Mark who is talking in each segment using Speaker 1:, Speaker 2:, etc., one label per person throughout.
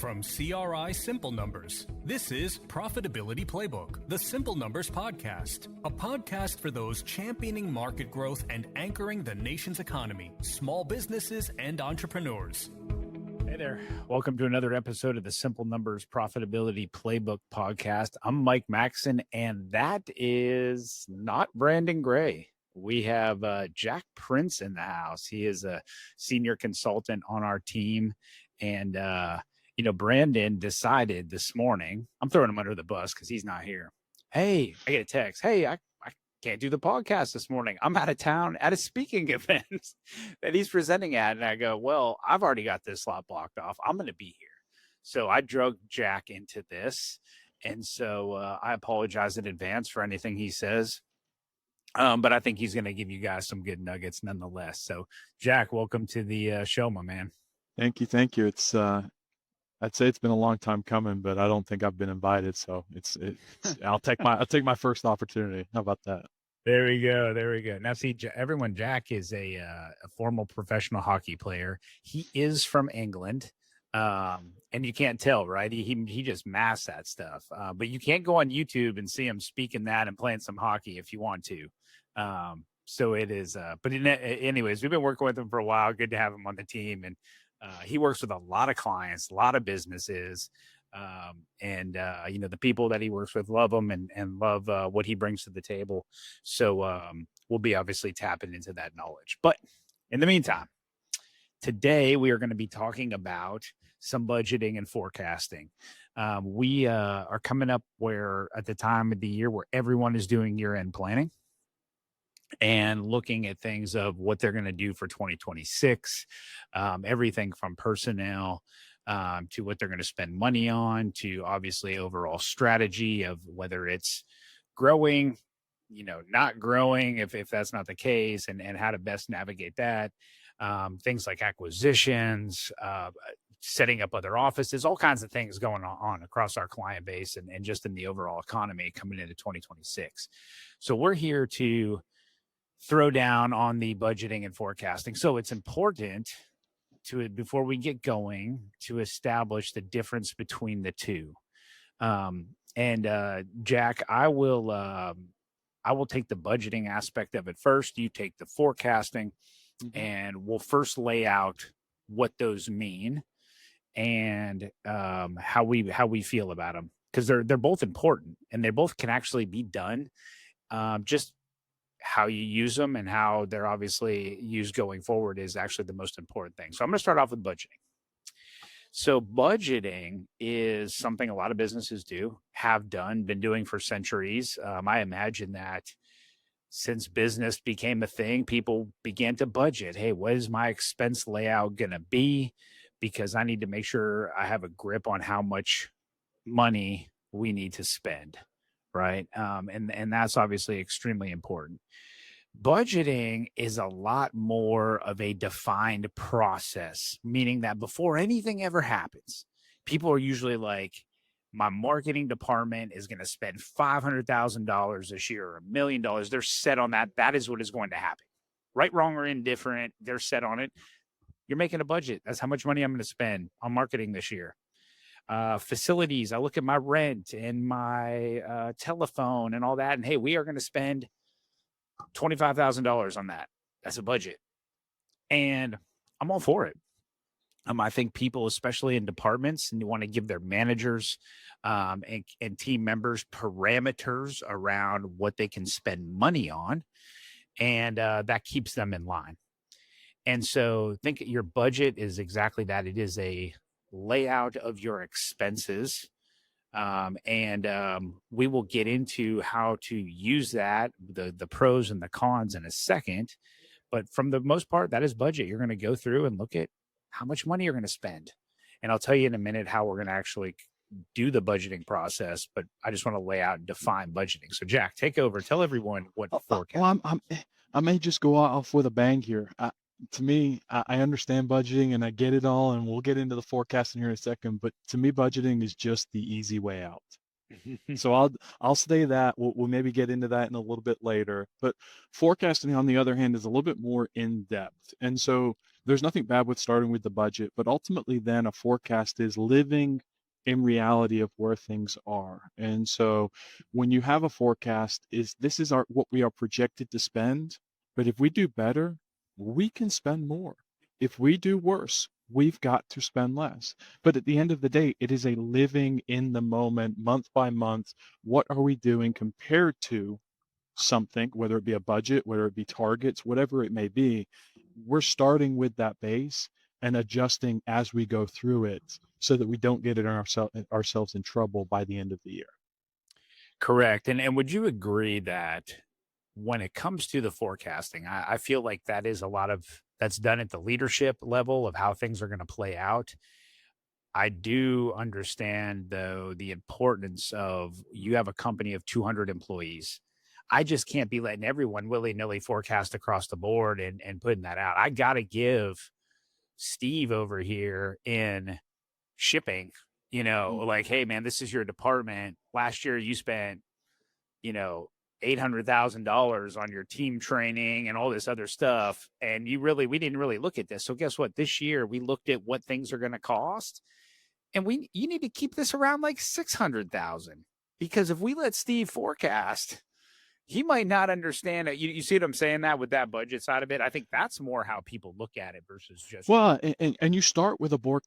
Speaker 1: From CRI Simple Numbers, this is Profitability Playbook, the Simple Numbers Podcast, a podcast for those championing market growth and anchoring the nation's economy, small businesses, and entrepreneurs.
Speaker 2: Hey there. Welcome to another episode of the Simple Numbers Profitability Playbook Podcast. I'm Mike Maxon, and that is not Brandon Gray. We have Jack Prince in the house. He is a senior consultant on our team. And, Brandon decided this morning, I'm throwing him under the bus because he's not here. Hey, I get a text. Hey, I can't do the podcast this morning. I'm out of town at a speaking event that he's presenting at. And I go, well, I've already got this slot blocked off. I'm going to be here. So I drug Jack into this. And so I apologize in advance for anything he says. But I think he's going to give you guys some good nuggets nonetheless. So Jack, welcome to the show, my man.
Speaker 3: Thank you. It's I'd say it's been a long time coming, but I don't think I've been invited. So I'll take my first opportunity. How about that?
Speaker 2: There we go. Now, see, everyone, Jack is a former professional hockey player. He is from England, and you can't tell, right? He just masks that stuff. But you can't go on YouTube and see him speaking that and playing some hockey if you want to. So it is. Anyways, we've been working with him for a while. Good to have him on the team, and he works with a lot of clients, a lot of businesses. The people that he works with love him and love what he brings to the table. So we'll be obviously tapping into that knowledge. But in the meantime, today we are going to be talking about some budgeting and forecasting. We are coming up at the time of the year where everyone is doing year-end planning and looking at things of what they're going to do for 2026, everything from personnel to what they're going to spend money on, to obviously overall strategy of whether it's growing, not growing, if that's not the case, and how to best navigate that. Things like acquisitions, setting up other offices, all kinds of things going on across our client base and just in the overall economy coming into 2026. So we're here to throw down on the budgeting and forecasting. So it's important before we get going, to establish the difference between the two. Jack, I will take the budgeting aspect of it first. You take the forecasting, and we'll first lay out what those mean and how we feel about them, because they're both important and they both can actually be done. Just how you use them and how they're obviously used going forward is actually the most important thing. So I'm going to start off with budgeting. So budgeting is something a lot of businesses have been doing for centuries. I imagine that since business became a thing, people began to budget. Hey, what is my expense layout going to be? Because I need to make sure I have a grip on how much money we need to spend. Right. And that's obviously extremely important. Budgeting is a lot more of a defined process, meaning that before anything ever happens, people are usually like, my marketing department is going to spend $500,000 this year or $1 million. They're set on that. That is what is going to happen. Right, wrong, or indifferent. They're set on it. You're making a budget. That's how much money I'm going to spend on marketing this year. Facilities, I look at my rent and my telephone and all that, and hey, we are going to spend $25,000 on that. That's a budget, and I'm all for it. I think people, especially in departments, and you want to give their managers and team members parameters around what they can spend money on, and that keeps them in line. And so think your budget is exactly that. It is a layout of your expenses. We will get into how to use that, the pros and the cons in a second. But from the most part, that is budget. You're going to go through and look at how much money you're going to spend. And I'll tell you in a minute how we're going to actually do the budgeting process. But I just want to lay out and define budgeting. So Jack, take over. Tell everyone what forecast.
Speaker 3: Well, I may just go off with a bang here. To me, I understand budgeting and I get it all, and we'll get into the forecasting here in a second, but to me, budgeting is just the easy way out. So I'll say that we'll maybe get into that in a little bit later. But forecasting, on the other hand, is a little bit more in depth. And so there's nothing bad with starting with the budget, but ultimately then a forecast is living in reality of where things are. And so when you have a forecast, this is our what we are projected to spend. But if we do better, we can spend more. If we do worse, we've got to spend less. But at the end of the day, it is a living in the moment, month by month. What are we doing compared to something, whether it be a budget, whether it be targets, whatever it may be? We're starting with that base and adjusting as we go through it so that we don't get ourselves in trouble by the end of the year.
Speaker 2: Correct. And would you agree that when it comes to the forecasting, I feel like that is a lot of that's done at the leadership level of how things are going to play out. I do understand, though, the importance of you have a company of 200 employees. I just can't be letting everyone willy nilly forecast across the board and putting that out. I got to give Steve over here in shipping, like, hey, man, this is your department. Last year you spent, you know, $800,000 on your team training and all this other stuff. And we didn't really look at this. So guess what? This year we looked at what things are going to cost, and you need to keep this around like 600,000, because if we let Steve forecast, he might not understand it. You see what I'm saying, that with that budget side of it? I think that's more how people look at it versus just.
Speaker 3: Well, and you start with a board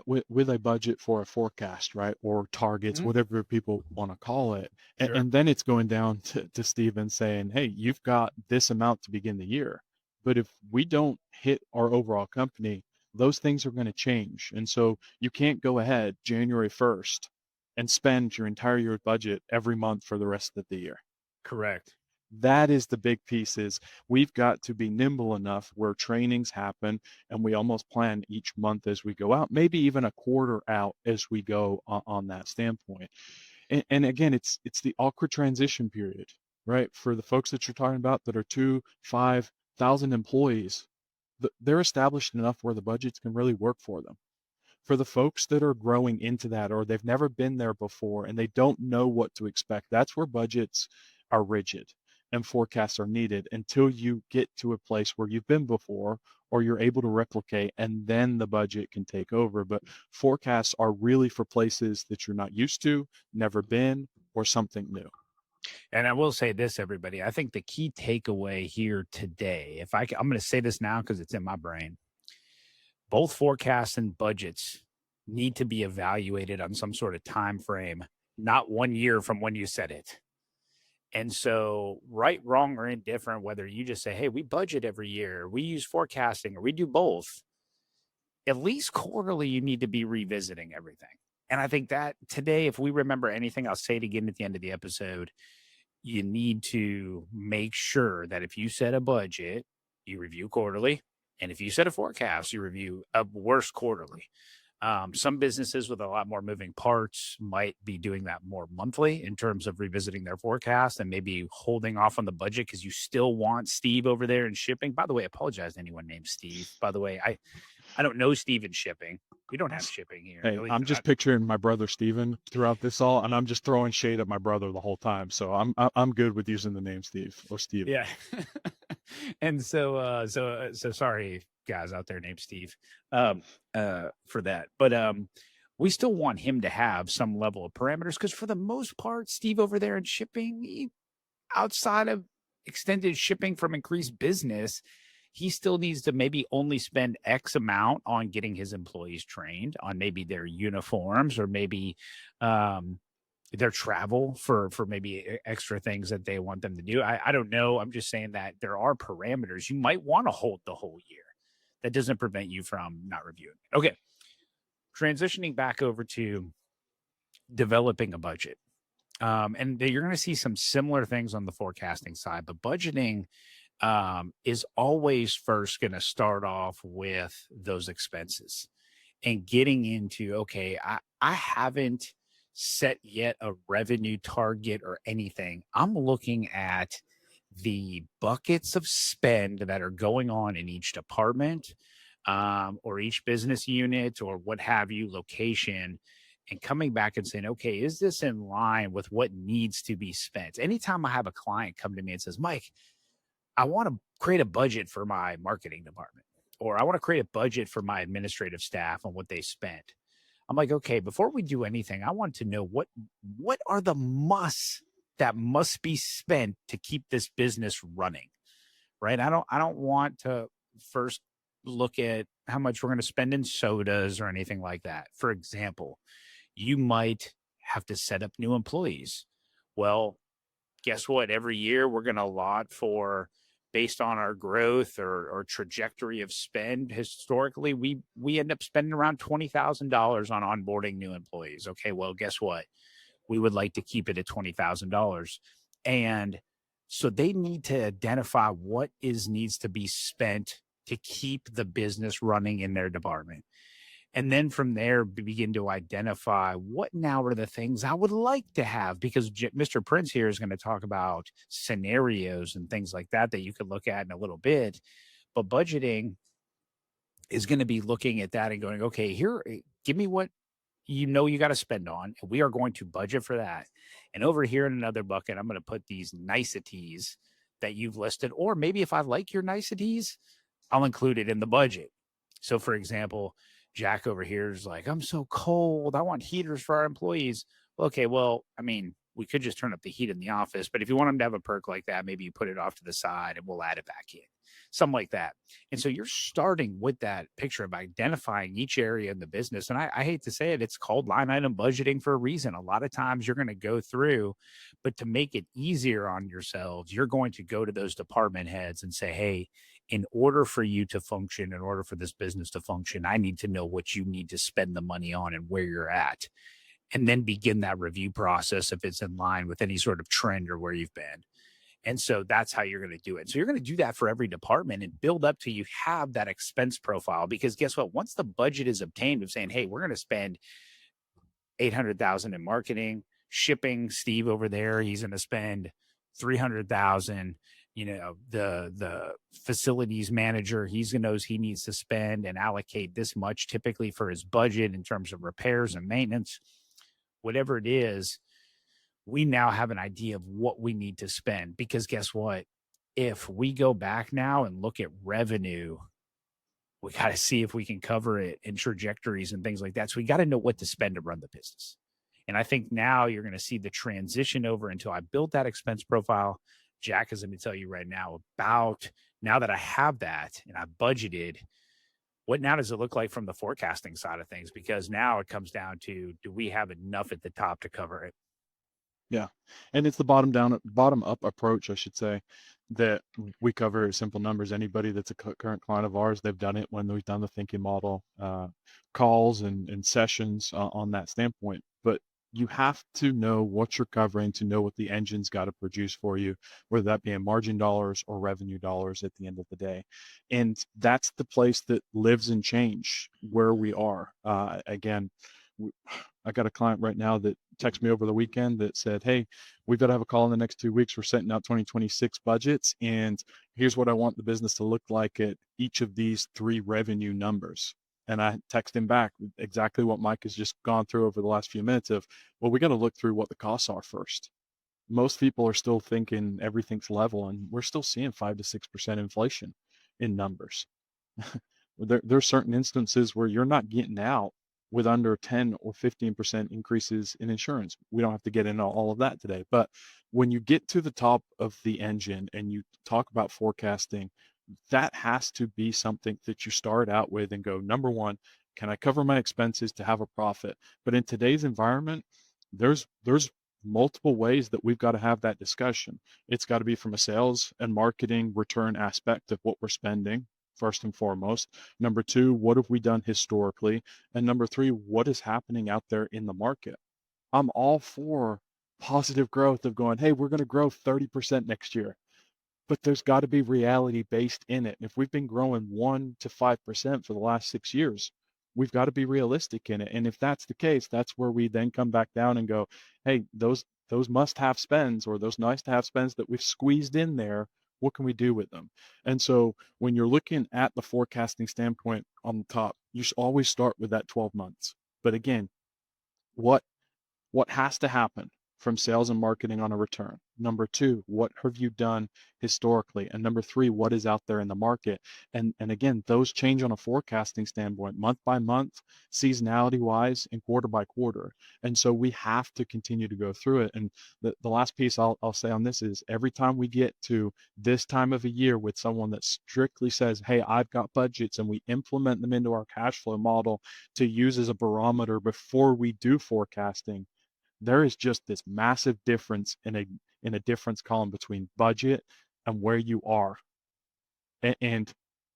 Speaker 3: with a budget for a forecast, right? Or targets,
Speaker 2: Mhm.
Speaker 3: whatever people want to call it.
Speaker 2: Sure.
Speaker 3: And then it's going down to Steven saying, hey, you've got this amount to begin the year. But if we don't hit our overall company, those things are going to change. And so you can't go ahead January 1st and spend your entire year budget every month for the rest of the year.
Speaker 2: Correct.
Speaker 3: That is the big piece. Is we've got to be nimble enough where trainings happen and we almost plan each month as we go out, maybe even a quarter out as we go on that standpoint. And again, it's the awkward transition period, right? For the folks that you're talking about that are 5,000 employees, they're established enough where the budgets can really work for them. For the folks that are growing into that, or they've never been there before and they don't know what to expect, that's where budgets are rigid and forecasts are needed until you get to a place where you've been before or you're able to replicate, and then the budget can take over. But forecasts are really for places that you're not used to, never been, or something new.
Speaker 2: And I will say this, everybody. I think the key takeaway here today, I'm going to say this now because it's in my brain. Both forecasts and budgets need to be evaluated on some sort of time frame, not 1 year from when you said it. And so, right, wrong, or indifferent, whether you just say, hey, we budget every year, we use forecasting, or we do both, at least quarterly, you need to be revisiting everything. And I think that today, if we remember anything, I'll say it again at the end of the episode. You need to make sure that if you set a budget, you review quarterly. And if you set a forecast, you review a worst quarterly. Some businesses with a lot more moving parts might be doing that more monthly in terms of revisiting their forecast and maybe holding off on the budget because you still want Steve over there in shipping. By the way, I apologize to anyone named Steve. By the way, I don't know Steve in shipping. We don't have shipping here.
Speaker 3: Hey, I'm just picturing my brother Steven throughout this all, and I'm just throwing shade at my brother the whole time. So I'm good with using the name Steve or Steve.
Speaker 2: Yeah. And so sorry guys out there named Steve for that. But we still want him to have some level of parameters, because for the most part, Steve over there in shipping, outside of extended shipping from increased business, he still needs to maybe only spend X amount on getting his employees trained on maybe their uniforms, or maybe their travel for maybe extra things that they want them to do. I don't know. I'm just saying that there are parameters you might want to hold the whole year. That doesn't prevent you from not reviewing it. Okay. Transitioning back over to developing a budget. And you're going to see some similar things on the forecasting side, but budgeting is always first going to start off with those expenses and getting into, okay, I haven't set yet a revenue target or anything. I'm looking at the buckets of spend that are going on in each department, or each business unit, or what have you, location. and coming back and saying, okay, is this in line with what needs to be spent? Anytime I have a client come to me and says, Mike, I want to create a budget for my marketing department, or I want to create a budget for my administrative staff on what they spent. I'm like, okay, before we do anything, I want to know what are the musts that must be spent to keep this business running, right? I don't want to first look at how much we're going to spend in sodas or anything like that. For example, you might have to set up new employees. Well, guess what? Every year we're going to allot for, based on our growth or trajectory of spend. Historically, we end up spending around $20,000 on onboarding new employees. Okay, well, guess what? We would like to keep it at $20,000, and so they need to identify what needs to be spent to keep the business running in their department. And then from there, begin to identify what now are the things I would like to have, because Mr. Prince here is going to talk about scenarios and things like that you could look at in a little bit. But budgeting is going to be looking at that and going, okay, here, give me what you got to spend on, and we are going to budget for that. And over here in another bucket, I'm going to put these niceties that you've listed, or maybe if I like your niceties, I'll include it in the budget. So, for example, Jack over here is like, I'm so cold. I want heaters for our employees. Okay, well, I mean, we could just turn up the heat in the office, but if you want them to have a perk like that, maybe you put it off to the side and we'll add it back in, something like that. And so you're starting with that picture of identifying each area in the business. And I hate to say it, it's called line item budgeting for a reason. A lot of times you're going to go through, but to make it easier on yourselves, you're going to go to those department heads and say, hey, in order for you to function, in order for this business to function, I need to know what you need to spend the money on and where you're at. And then begin that review process if it's in line with any sort of trend or where you've been. And so that's how you're going to do it. So you're going to do that for every department and build up till you have that expense profile. Because guess what? Once the budget is obtained of saying, hey, we're going to spend 800,000 in marketing, shipping, Steve over there, he's going to spend 300,000. The facilities manager, knows he needs to spend and allocate this much typically for his budget in terms of repairs and maintenance, whatever it is. We now have an idea of what we need to spend, because guess what? If we go back now and look at revenue, we got to see if we can cover it in trajectories and things like that. So we got to know what to spend to run the business. And I think now you're going to see the transition over until I built that expense profile. Jack is going to tell you right now about, now that I have that and I budgeted, what now does it look like from the forecasting side of things? Because now it comes down to, do we have enough at the top to cover it?
Speaker 3: Yeah. And it's the bottom up approach, I should say, that we cover simple numbers. Anybody that's a current client of ours, they've done it when we've done the thinking model calls and sessions on that standpoint. But you have to know what you're covering to know what the engine's got to produce for you, whether that be in margin dollars or revenue dollars at the end of the day. And that's the place that lives and change where we are. Again, I got a client right now that texted me over the weekend that said, hey, we've got to have a call in the next 2 weeks. We're setting out 2026 budgets, and here's what I want the business to look like at each of these 3 revenue numbers. And I text him back exactly what Mike has just gone through over the last few minutes of, well, we got to look through what the costs are first. Most people are still thinking everything's level, and we're still seeing 5 to 6% inflation in numbers. There's certain instances where you're not getting out with under 10 or 15% increases in insurance. We don't have to get into all of that today. But when you get to the top of the engine and you talk about forecasting, that has to be something that you start out with and go, number one, can I cover my expenses to have a profit? But in today's environment, there's multiple ways that we've got to have that discussion. It's got to be from a sales and marketing return aspect of what we're spending, first and foremost. Number 2, what have we done historically? And number 3, what is happening out there in the market? I'm all for positive growth of going, hey, we're going to grow 30% next year. But there's got to be reality based in it. And if we've been growing 1 to 5% for the last 6 years, we've got to be realistic in it. And if that's the case, that's where we then come back down and go, hey, those must-have spends or those nice-to-have spends that we've squeezed in there, what can we do with them? And so when you're looking at the forecasting standpoint on the top, you should always start with that 12 months. But again, what has to happen from sales and marketing on a return? Number two, what have you done historically? And number three, what is out there in the market? And again, those change on a forecasting standpoint, month by month, seasonality wise, and quarter by quarter. And so we have to continue to go through it. And the last piece I'll say on this is every time we get to this time of a year with someone that strictly says, hey, I've got budgets, and we implement them into our cash flow model to use as a barometer before we do forecasting, there is just this massive difference in a difference column between budget and where you are. And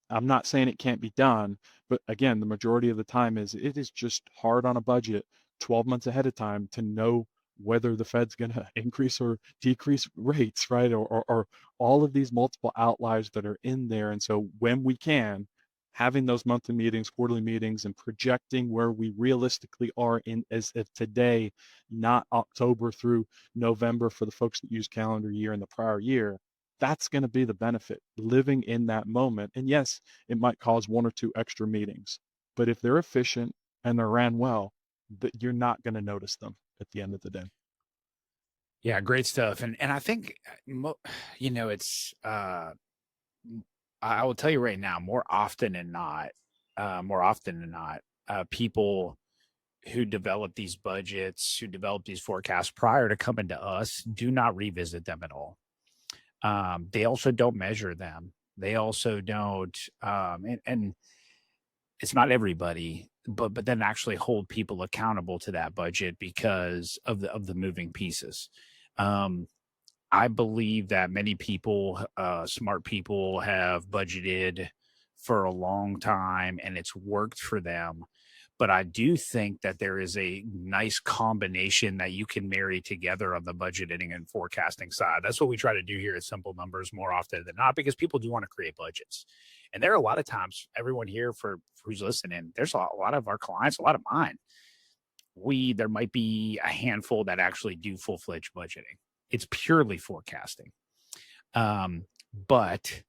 Speaker 3: I'm not saying it can't be done, but again, the majority of the time it is just hard on a budget 12 months ahead of time to know whether the Fed's going to increase or decrease rates, right? Or all of these multiple outliers that are in there. And so when we can, having those monthly meetings, quarterly meetings, and projecting where we realistically are in as of today, not October through November for the folks that use calendar year in the prior year, that's going to be the benefit, living in that moment. And yes, it might cause one or two extra meetings, but if they're efficient and they're ran well, you're not going to notice them at the end of the day.
Speaker 2: Yeah, great stuff. And I think, it's I will tell you right now, more often than not, people who develop these budgets, who develop these forecasts prior to coming to us, do not revisit them at all. They also don't measure them. They also don't, and it's not everybody, but then actually hold people accountable to that budget because of the moving pieces. I believe that many people, smart people, have budgeted for a long time and it's worked for them. But I do think that there is a nice combination that you can marry together on the budgeting and forecasting side. That's what we try to do here at Simple Numbers more often than not, because people do want to create budgets. And there are a lot of times, everyone here for who's listening, there's a lot of our clients, a lot of mine. There might be a handful that actually do full-fledged budgeting. It's purely forecasting. But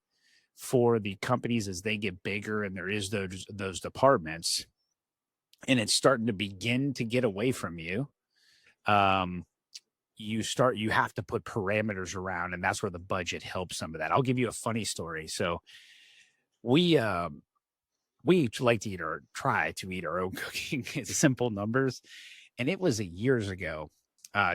Speaker 2: for the companies as they get bigger and there is those departments, and it's starting to begin to get away from you, you have to put parameters around, and that's where the budget helps some of that. I'll give you a funny story. So we like to try to eat our own cooking. It's Simple Numbers. And it was years ago.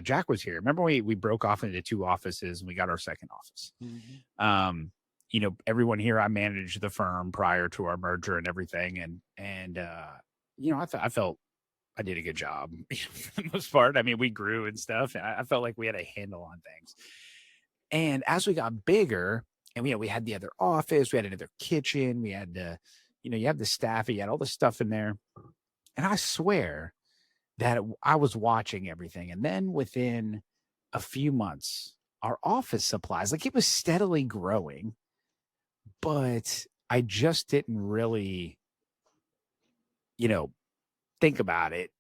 Speaker 2: Jack was here. Remember we broke off into two offices and we got our second office. Mm-hmm. Everyone here, I managed the firm prior to our merger and everything. And I felt I did a good job for the most part. I mean, we grew and stuff. And I felt like we had a handle on things. And as we got bigger, and we had the other office, we had another kitchen, we had you have the staff, you had all the stuff in there. And I swear that I was watching everything. And then within a few months, our office supplies, like it was steadily growing, but I just didn't really, think about it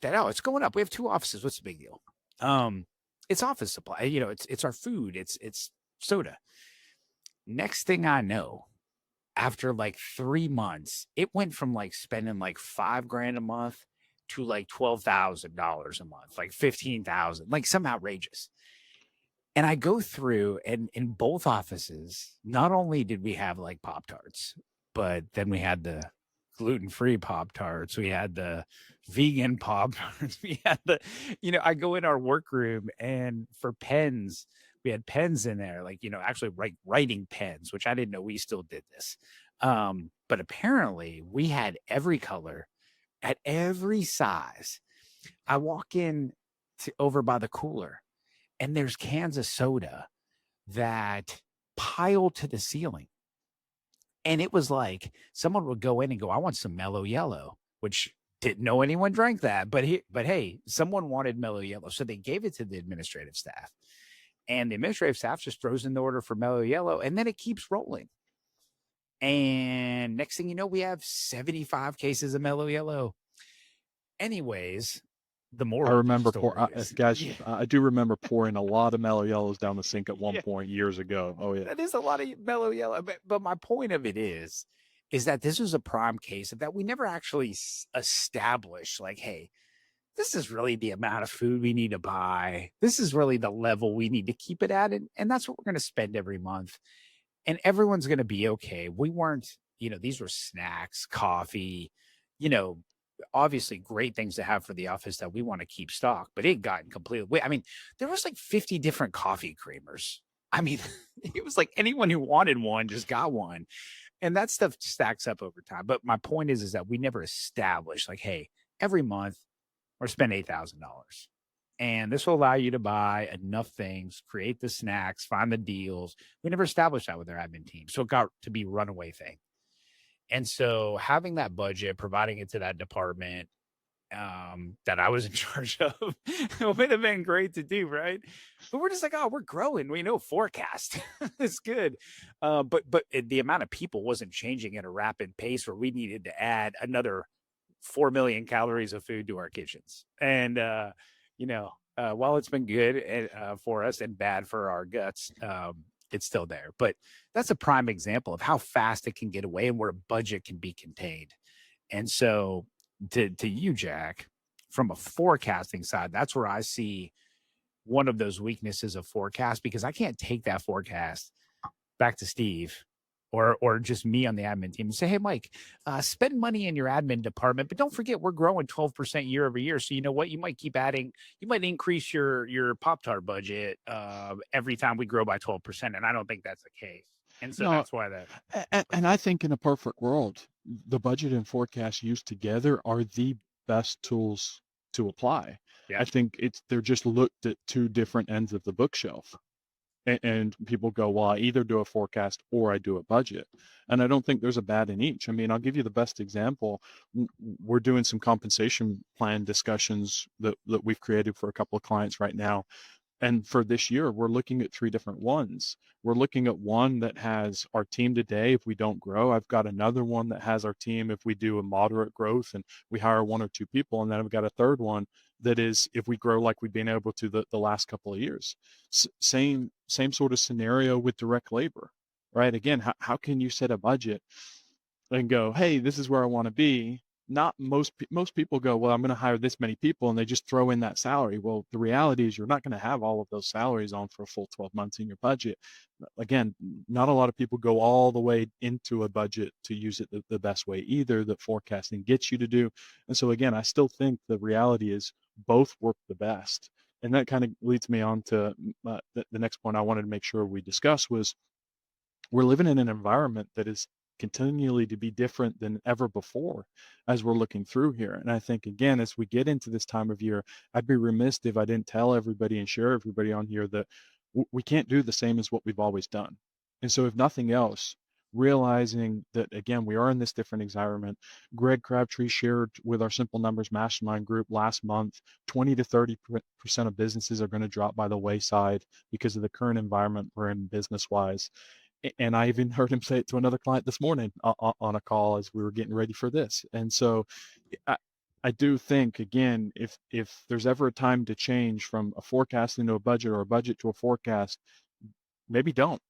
Speaker 2: that, it's going up. We have two offices. What's the big deal? It's office supply, it's our food, it's soda. Next thing I know, after like 3 months, it went from like spending like $5,000 a month to like $12,000 a month, like 15,000, like some outrageous. And I go through, and in both offices, not only did we have like Pop-Tarts, but then we had the gluten-free Pop-Tarts, we had the vegan Pop-Tarts, we had I go in our workroom, and for pens, we had pens in there, like, actually writing pens, which I didn't know we still did this. But apparently we had every color at every size. I walk in over by the cooler, and there's cans of soda that pile to the ceiling. And it was like someone would go in and go, I want some Mellow Yellow, which didn't know anyone drank that. But hey, someone wanted Mellow Yellow. So they gave it to the administrative staff. And the administrative staff just throws in the order for Mellow Yellow, and then it keeps rolling. And next thing you know, we have 75 cases of Mellow Yellow. Anyways, the moral
Speaker 3: I remember
Speaker 2: guys,
Speaker 3: I do remember pouring a lot of Mellow Yellows down the sink at one point years ago. Oh yeah,
Speaker 2: that is a lot of Mellow Yellow. But my point of it is that this was a prime case of that we never actually established, like, hey, this is really the amount of food we need to buy. This is really the level we need to keep it at. And that's what we're going to spend every month. And everyone's going to be okay. We weren't, these were snacks, coffee, you know, obviously great things to have for the office that we want to keep stock, but it gotten completely. I mean, there was like 50 different coffee creamers. I mean, it was like anyone who wanted one just got one. And that stuff stacks up over time. But my point is that we never established like, hey, every month or spend $8,000. And this will allow you to buy enough things, create the snacks, find the deals. We never established that with our admin team. So it got to be a runaway thing. And so having that budget, providing it to that department that I was in charge of, it would have been great to do, right? But we're just like, oh, we're growing. We know forecast. It's good. But the amount of people wasn't changing at a rapid pace where we needed to add another 4 million calories of food to our kitchens. And, while it's been good for us and bad for our guts, it's still there. But that's a prime example of how fast it can get away and where a budget can be contained. And so, to you, Jack, from a forecasting side, that's where I see one of those weaknesses of forecast, because I can't take that forecast back to Steve or just me on the admin team and say, hey, Mike, spend money in your admin department, but don't forget we're growing 12% year over year. So you know what? You might keep adding, you might increase your Pop-Tart budget every time we grow by 12%. And I don't think that's the case. And so
Speaker 3: No,
Speaker 2: that's why that.
Speaker 3: and I think in a perfect world, the budget and forecast used together are the best tools to apply.
Speaker 2: Yeah.
Speaker 3: I think they're just looked at two different ends of the bookshelf. And people go, well, I either do a forecast or I do a budget. And I don't think there's a bad in each. I mean, I'll give you the best example. We're doing some compensation plan discussions that we've created for a couple of clients right now. And for this year, we're looking at 3 different ones. We're looking at one that has our team today if we don't grow. I've got another one that has our team if we do a moderate growth and we hire 1 or 2 people. And then I've got a third one that is if we grow like we've been able to the last couple of years. Same sort of scenario with direct labor, right? Again, how can you set a budget and go, hey, this is where I want to be? Not most people go, well, I'm going to hire this many people, and they just throw in that salary. Well, the reality is you're not going to have all of those salaries on for a full 12 months in your budget. Again, not a lot of people go all the way into a budget to use it the best way either, that forecasting gets you to do. And so again, I still think the reality is both work the best. And that kind of leads me on to the next point I wanted to make sure we discuss was we're living in an environment that is continually to be different than ever before as we're looking through here. And I think, again, as we get into this time of year, I'd be remiss if I didn't tell everybody and share everybody on here that we can't do the same as what we've always done. And so if nothing else, realizing that, again, we are in this different environment. Greg Crabtree shared with our Simple Numbers Mastermind group last month, 20 to 30% of businesses are going to drop by the wayside because of the current environment we're in business-wise. And I even heard him say it to another client this morning on a call as we were getting ready for this. And so I do think, again, if there's ever a time to change from a forecast into a budget or a budget to a forecast, maybe don't.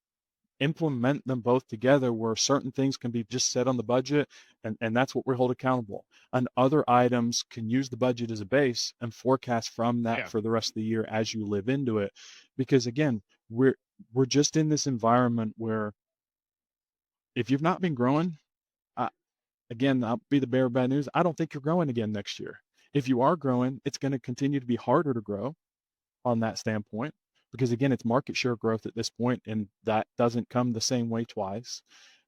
Speaker 3: Implement them both together where certain things can be just set on the budget, and that's what we hold accountable. And other items can use the budget as a base and forecast from that for the rest of the year as you live into it. Because again, we're just in this environment where if you've not been growing, again, I'll be the bearer of bad news. I don't think you're growing again next year. If you are growing, it's going to continue to be harder to grow on that standpoint, because again, it's market share growth at this point, and that doesn't come the same way twice.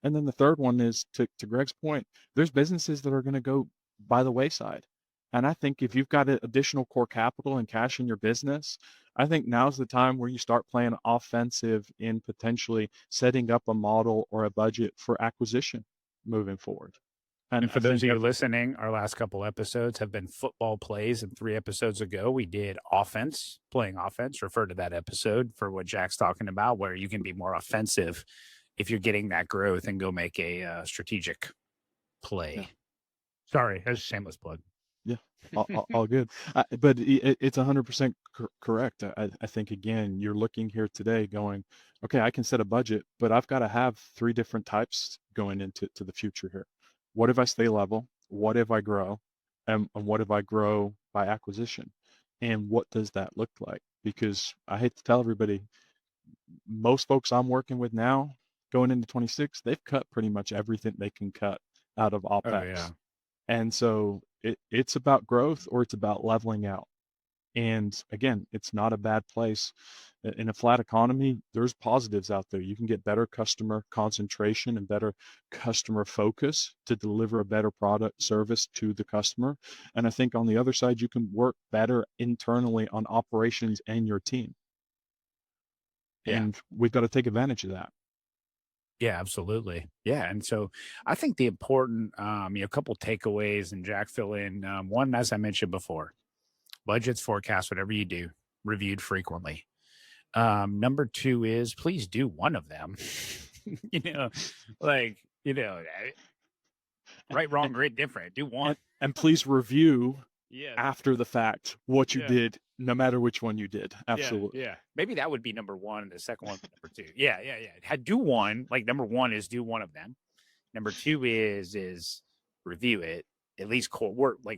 Speaker 3: And then the third one is to Greg's point, there's businesses that are going to go by the wayside. And I think if you've got additional core capital and cash in your business, I think now's the time where you start playing offensive in potentially setting up a model or a budget for acquisition moving forward.
Speaker 2: And for those of you listening, our last couple episodes have been football plays. And 3 episodes ago, we did offense, playing offense. Refer to that episode for what Jack's talking about, where you can be more offensive if you're getting that growth and go make a strategic play. Yeah. Sorry, that's a shameless plug.
Speaker 3: Yeah, all good. But it's 100% correct. I think, again, you're looking here today going, okay, I can set a budget, but I've got to have 3 different types going into the future here. What if I stay level? What if I grow? And what if I grow by acquisition. And what does that look like? Because I hate to tell everybody, most folks I'm working with now going into 26, they've cut pretty much everything they can cut out of
Speaker 2: Oh yeah.
Speaker 3: OpEx. And so it's about growth or it's about leveling out. And again, it's not a bad place. In a flat economy, there's positives out there. You can get better customer concentration and better customer focus to deliver a better product service to the customer. And I think on the other side, you can work better internally on operations and your team.
Speaker 2: Yeah.
Speaker 3: And we've got to take advantage of that.
Speaker 2: Yeah, absolutely. Yeah. And so I think the important, a couple takeaways, and Jack fill in. One, as I mentioned before, budgets, forecasts, whatever you do, reviewed frequently. Number two is please do one of them. you know, like, right, wrong, great, different. Do one.
Speaker 3: And please review
Speaker 2: Yeah.
Speaker 3: after the fact what you
Speaker 2: Yeah.
Speaker 3: did, no matter which one you did. Absolutely.
Speaker 2: Yeah. Maybe that would be number one, and the second one number two. Yeah. Do one. Like number one is do one of them. Number two is review it at least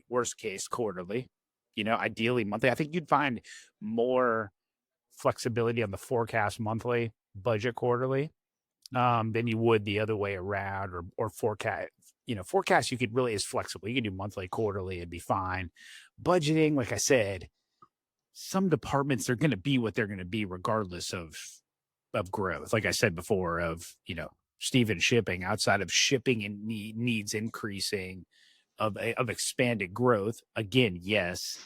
Speaker 2: worst case quarterly. Ideally monthly. I think you'd find more flexibility on the forecast monthly, budget quarterly, than you would the other way around, or forecast. Forecast you could really is flexible. You can do monthly, quarterly, it'd be fine. Budgeting, like I said, some departments are going to be what they're going to be regardless of growth. Like I said before, Steven shipping, outside of shipping and needs increasing of expanded growth. Again, yes,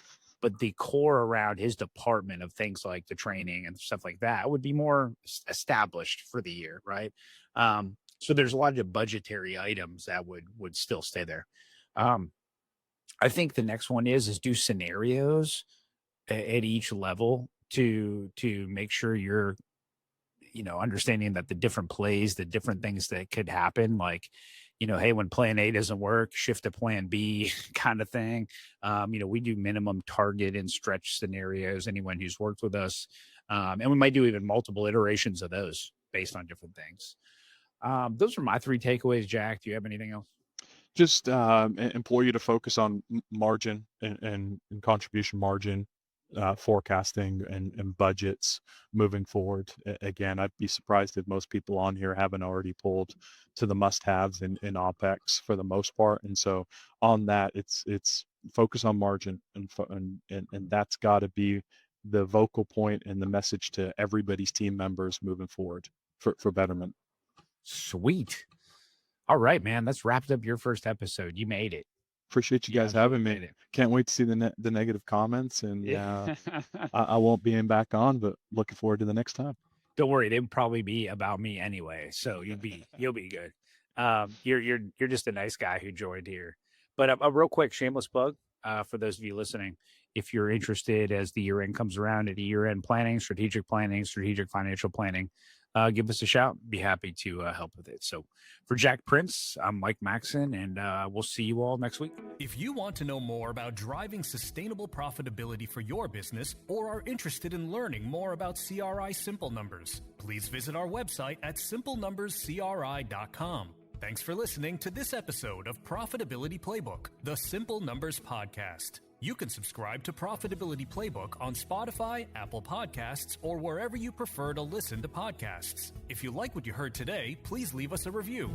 Speaker 2: but the core around his department of things like the training and stuff like that would be more established for the year, right? So there's a lot of budgetary items that would still stay there. I think the next one is do scenarios at each level to make sure you're understanding that the different plays, the different things that could happen, like hey, when plan A doesn't work, shift to plan B kind of thing. We do minimum target and stretch scenarios, anyone who's worked with us, and we might do even multiple iterations of those based on different things. Those are my three takeaways. Jack, do you have anything else?
Speaker 3: Just employ you to focus on margin and contribution margin, forecasting and budgets moving forward. Again, I'd be surprised if most people on here haven't already pulled to the must-haves in OpEx for the most part. And so on that, it's focus on margin, and that's got to be the vocal point and the message to everybody's team members moving forward for betterment.
Speaker 2: Sweet. All right, man. That's wrapped up your first episode. You made it.
Speaker 3: Appreciate you guys having me. Can't wait to see the negative comments, and I won't be back on, but looking forward to the next time.
Speaker 2: Don't worry, they would probably be about me anyway, so you'll be good. You're just a nice guy who joined here. But a real quick shameless plug for those of you listening. If you're interested as the year end comes around, at year-end planning, strategic financial planning, give us a shout. Be happy to help with it. So for Jack Prince, I'm Mike Maxon, and we'll see you all next week.
Speaker 1: If you want to know more about driving sustainable profitability for your business, or are interested in learning more about CRI Simple Numbers, please visit our website at simplenumberscri.com. Thanks for listening to this episode of Profitability Playbook, the Simple Numbers Podcast. You can subscribe to Profitability Playbook on Spotify, Apple Podcasts, or wherever you prefer to listen to podcasts. If you like what you heard today, please leave us a review.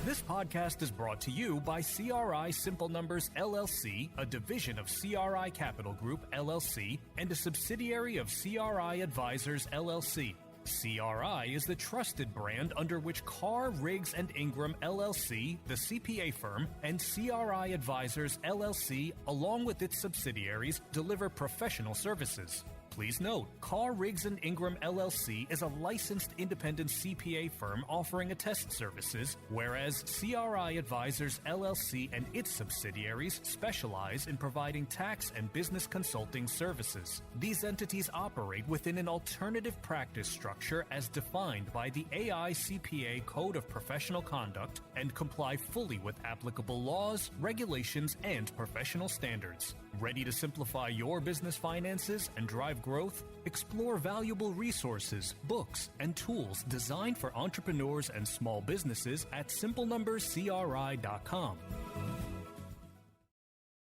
Speaker 1: This podcast is brought to you by CRI Simple Numbers LLC, a division of CRI Capital Group LLC, and a subsidiary of CRI Advisors LLC. CRI is the trusted brand under which Carr, Riggs & Ingram LLC, the CPA firm, and CRI Advisors LLC, along with its subsidiaries, deliver professional services. Please note, Carr, Riggs & Ingram LLC is a licensed independent CPA firm offering attest services, whereas CRI Advisors LLC and its subsidiaries specialize in providing tax and business consulting services. These entities operate within an alternative practice structure as defined by the AICPA Code of Professional Conduct and comply fully with applicable laws, regulations, and professional standards. Ready to simplify your business finances and drive growth? Explore valuable resources, books, and tools designed for entrepreneurs and small businesses at simplenumberscri.com.